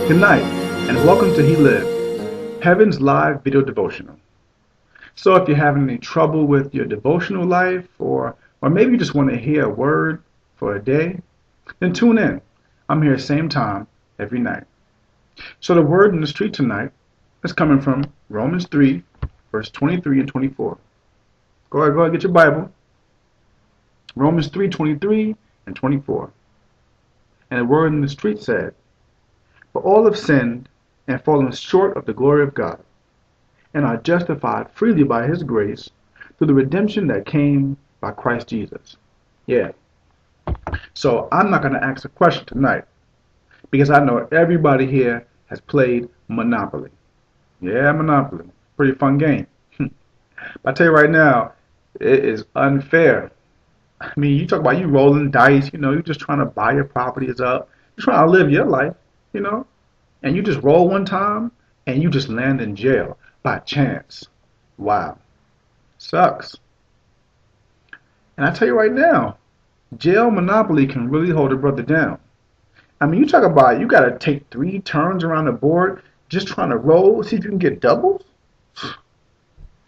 Good night, and welcome to LiVeD, Heaven's live video devotional. So if you're having any trouble with your devotional life, or maybe you just want to hear a word for a day, then tune in. I'm here same time every night. So the word in the street tonight is coming from Romans 3, verse 23 and 24. Go ahead, get your Bible. Romans 3:23 and 24. And the word in the street said, "For all have sinned and fallen short of the glory of God, and are justified freely by His grace through the redemption that came by Christ Jesus." Yeah. So I'm not going to ask a question tonight because I know everybody here has played Monopoly. Yeah, Monopoly. Pretty fun game. But I tell you right now, it is unfair. I mean, you talk about you rolling dice, you're just trying to buy your properties up. You're trying to live your life. And you just roll one time and you just land in jail by chance. Wow. Sucks. And I tell you right now, jail Monopoly can really hold a brother down. I mean, you talk about you got to take 3 turns around the board just trying to roll, see if you can get doubles.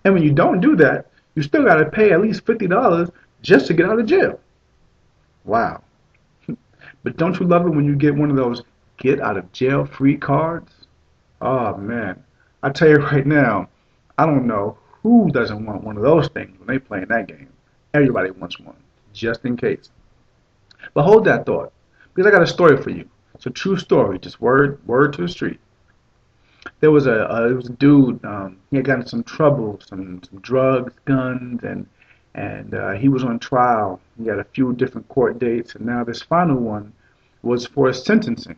And when you don't do that, you still got to pay at least $50 just to get out of jail. Wow. But don't you love it when you get one of those get out of jail free cards? Oh man, I tell you right now, I don't know who doesn't want one of those things when they play in that game. Everybody wants one, just in case. But hold that thought, because I got a story for you. It's a true story, just word to the street. There was a dude. He had gotten some trouble, some drugs, guns, and he was on trial. He had a few different court dates, and now this final one was for his sentencing.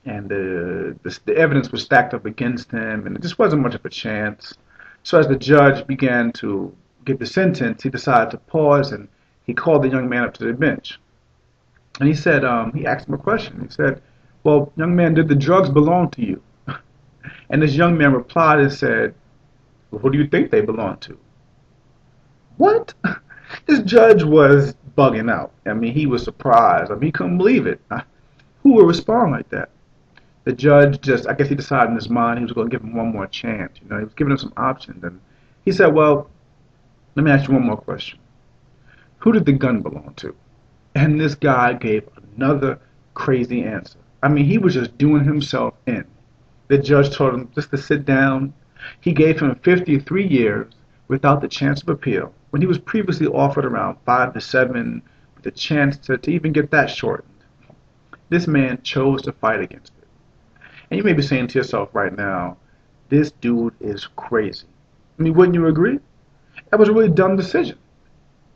And the evidence was stacked up against him, and it just wasn't much of a chance. So as the judge began to get the sentence, he decided to pause, and he called the young man up to the bench. And he said, he asked him a question. He said, "Well, young man, did the drugs belong to you?" And this young man replied and said, "Well, who do you think they belong to?" What? This judge was bugging out. I mean, he was surprised. I mean, he couldn't believe it. Who would respond like that? The judge just, I guess he decided in his mind he was going to give him one more chance. He was giving him some options. And he said, "Well, let me ask you one more question. Who did the gun belong to?" And this guy gave another crazy answer. I mean, he was just doing himself in. The judge told him just to sit down. He gave him 53 years without the chance of appeal, when he was previously offered around 5 to 7 with a chance to even get that shortened. This man chose to fight against it. And you may be saying to yourself right now, this dude is crazy. I mean, wouldn't you agree? That was a really dumb decision.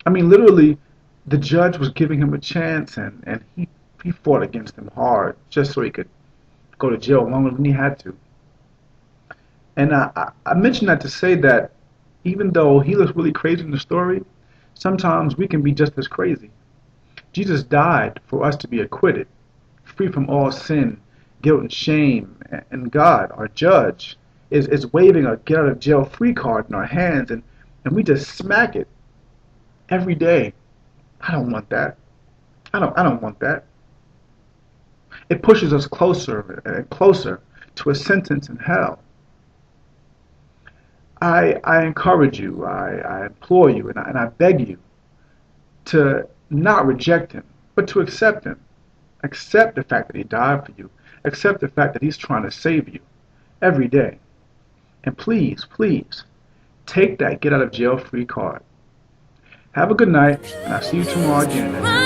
I mean, literally, the judge was giving him a chance, and he fought against him hard just so he could go to jail longer than he had to. And I mention that to say that even though he looks really crazy in the story, sometimes we can be just as crazy. Jesus died for us to be acquitted, free from all sin, guilt, and shame. And God, our judge, is waving a get out of jail free card in our hands, and we just smack it every day. I don't want that. I don't want that. It pushes us closer and closer to a sentence in hell. I encourage you, I implore you, and I beg you to not reject him, but to accept him. Accept the fact that he died for you. Accept the fact that he's trying to save you every day. And please, please, take that get out of jail free card. Have a good night, and I'll see you tomorrow again.